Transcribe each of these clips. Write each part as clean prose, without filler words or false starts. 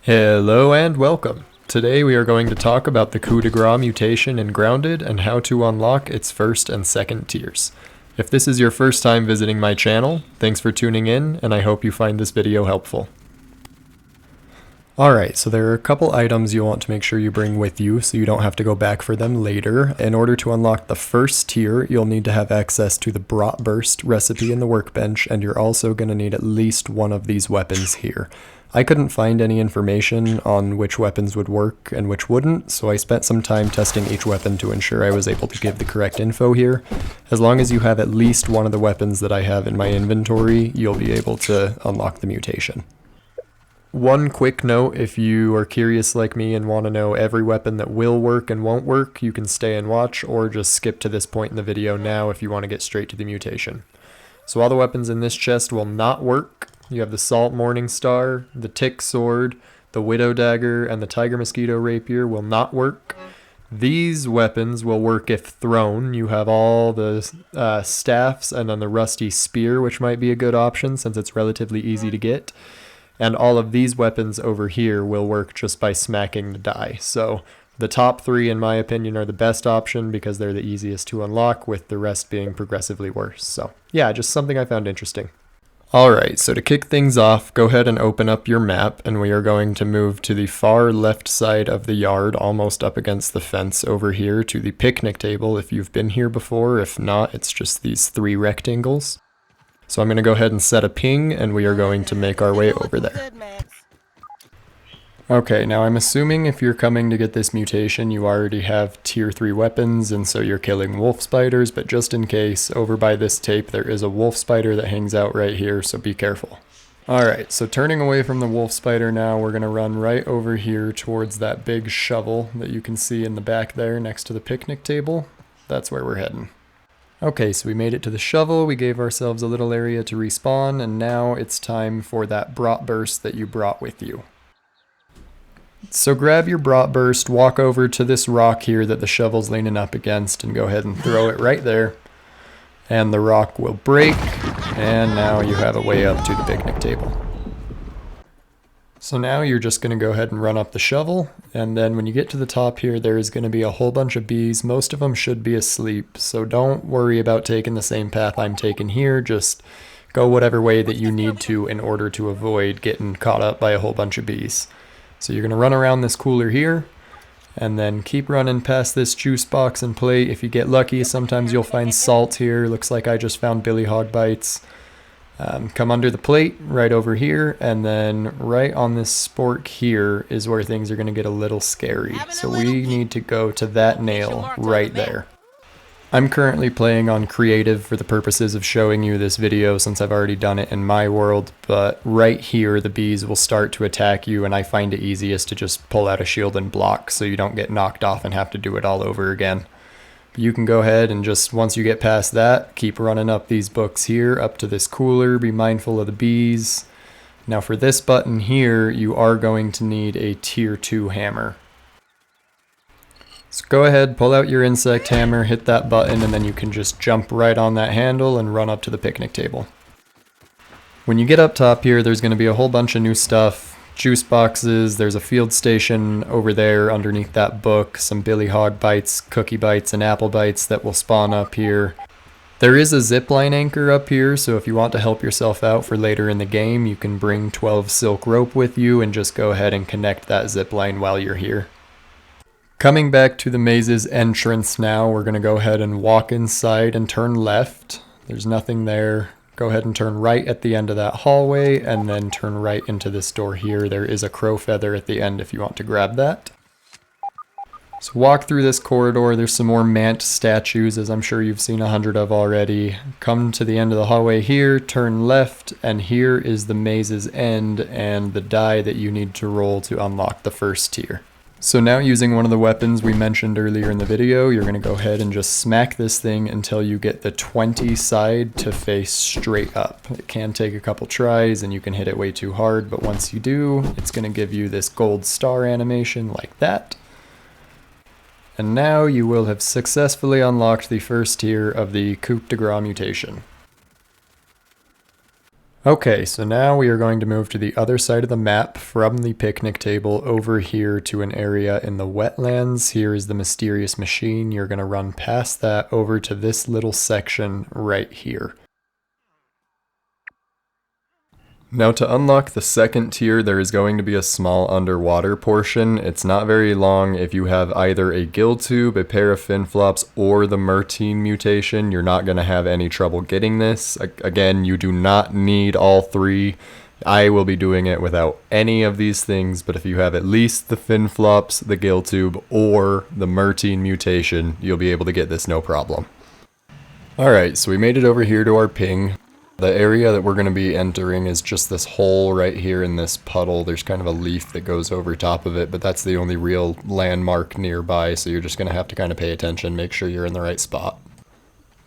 Hello and welcome. Today we are going to talk about the Coup mutation in Grounded and how to unlock its first and second tiers. If this is your first time visiting my channel, thanks for tuning in and I hope you find this video helpful. Alright, so there are a couple items you'll want to make sure you bring with you so you don't have to go back for them later. In order to unlock the first tier, you'll need to have access to the Bratwurst recipe in the workbench, and you're also going to need at least one of these weapons here. I couldn't find any information on which weapons would work and which wouldn't, so I spent some time testing each weapon to ensure I was able to give the correct info here. As long as you have at least one of the weapons that I have in my inventory, you'll be able to unlock the mutation. One quick note, if you are curious like me and want to know every weapon that will work and won't work, you can stay and watch, or just skip to this point in the video now if you want to get straight to the mutation. So all the weapons in this chest will not work. You have the Salt Morningstar, the Tick Sword, the Widow Dagger, and the Tiger Mosquito Rapier will not work. These weapons will work if thrown. You have all the staffs and then the Rusty Spear, which might be a good option since it's relatively easy to get. And all of these weapons over here will work just by smacking the die. So the top three, in my opinion, are the best option because they're the easiest to unlock, with the rest being progressively worse. So yeah, just something I found interesting. Alright, so to kick things off, go ahead and open up your map, and we are going to move to the far left side of the yard, almost up against the fence over here, to the picnic table if you've been here before. If not, it's just these three rectangles. So I'm going to go ahead and set a ping, and we are going to make our way over there. Okay, now I'm assuming if you're coming to get this mutation, you already have tier 3 weapons, and so you're killing wolf spiders, but just in case, over by this tape there is a wolf spider that hangs out right here, so be careful. Alright, so turning away from the wolf spider now, we're going to run right over here towards that big shovel that you can see in the back there next to the picnic table. That's where we're heading. Okay, so we made it to the shovel, we gave ourselves a little area to respawn, and now it's time for that Bratwurst that you brought with you. So grab your Bratwurst, walk over to this rock here that the shovel's leaning up against, and go ahead and throw it right there. And the rock will break, and now you have a way up to the picnic table. So now you're just going to go ahead and run up the shovel, and then when you get to the top here, there is going to be a whole bunch of bees. Most of them should be asleep, so don't worry about taking the same path I'm taking here. Just go whatever way that you need to in order to avoid getting caught up by a whole bunch of bees. So you're going to run around this cooler here, and then keep running past this juice box and plate. If you get lucky, sometimes you'll find salt here. Looks like I just found billy hog bites. Come under the plate right over here, and then right on this spork here is where things are going to get a little scary. So we need to go to that nail right there. I'm currently playing on creative for the purposes of showing you this video since I've already done it in my world, but right here the bees will start to attack you, and I find it easiest to just pull out a shield and block so you don't get knocked off and have to do it all over again. But you can go ahead and just, once you get past that, keep running up these books here, up to this cooler, be mindful of the bees. Now for this button here, you are going to need a tier 2 hammer. So go ahead, pull out your insect hammer, hit that button, and then you can just jump right on that handle and run up to the picnic table. When you get up top here, there's going to be a whole bunch of new stuff. Juice boxes, there's a field station over there underneath that book, some billy hog bites, cookie bites, and apple bites that will spawn up here. There is a zipline anchor up here, so if you want to help yourself out for later in the game, you can bring 12 silk rope with you and just go ahead and connect that zipline while you're here. Coming back to the maze's entrance now, we're going to go ahead and walk inside and turn left. There's nothing there. Go ahead and turn right at the end of that hallway, and then turn right into this door here. There is a crow feather at the end if you want to grab that. So walk through this corridor. There's some more mant statues, as I'm sure you've seen 100 of already. Come to the end of the hallway here, turn left, and here is the maze's end and the die that you need to roll to unlock the first tier. So now, using one of the weapons we mentioned earlier in the video, you're going to go ahead and just smack this thing until you get the 20 side to face straight up. It can take a couple tries and you can hit it way too hard, but once you do, it's going to give you this gold star animation like that. And now you will have successfully unlocked the first tier of the Coup mutation. Okay, so now we are going to move to the other side of the map from the picnic table over here to an area in the wetlands. Here is the mysterious machine. You're going to run past that over to this little section right here. Now to unlock the second tier, there is going to be a small underwater portion. It's not very long. If you have either a gill tube, a pair of fin flops, or the Mutation mutation, you're not going to have any trouble getting this. Again, you do not need all three. I will be doing it without any of these things, but if you have at least the fin flops, the gill tube, or the Mutation mutation, you'll be able to get this no problem. Alright, so we made it over here to our ping. The area that we're going to be entering is just this hole right here in this puddle. There's kind of a leaf that goes over top of it, but that's the only real landmark nearby, so you're just going to have to kind of pay attention, make sure you're in the right spot.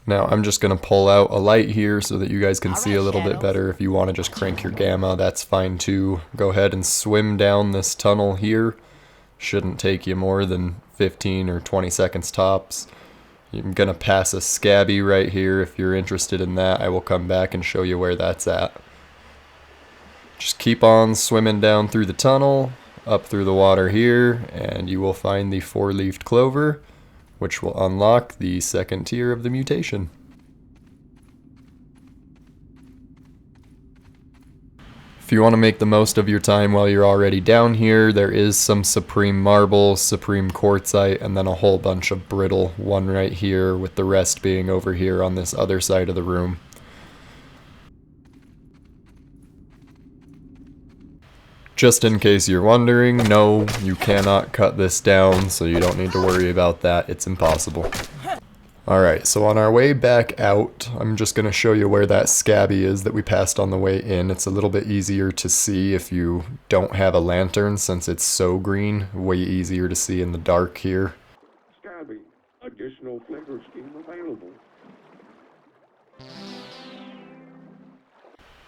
Now I'm just going to pull out a light here so that you guys can see a little bit better. If you want to just crank your gamma, that's fine too. Go ahead and swim down this tunnel here. Shouldn't take you more than 15 or 20 seconds tops. I'm going to pass a scabby right here. If you're interested in that, I will come back and show you where that's at. Just keep on swimming down through the tunnel, up through the water here, and you will find the four-leafed clover, which will unlock the second tier of the mutation. If you want to make the most of your time while you're already down here, there is some supreme marble, supreme quartzite, and then a whole bunch of brittle, one right here with the rest being over here on this other side of the room. Just in case you're wondering, no, you cannot cut this down, so you don't need to worry about that. It's impossible. Alright, so on our way back out, I'm just going to show you where that scabby is that we passed on the way in. It's a little bit easier to see if you don't have a lantern since it's so green. Way easier to see in the dark here. Scabby, additional flavor scheme available.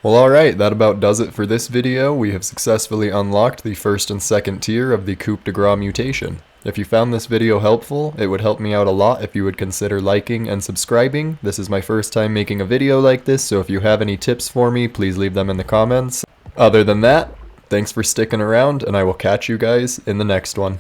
Well, alright, that about does it for this video. We have successfully unlocked the first and second tier of the Coup mutation. If you found this video helpful, it would help me out a lot if you would consider liking and subscribing. This is my first time making a video like this, so if you have any tips for me, please leave them in the comments. Other than that, thanks for sticking around, and I will catch you guys in the next one.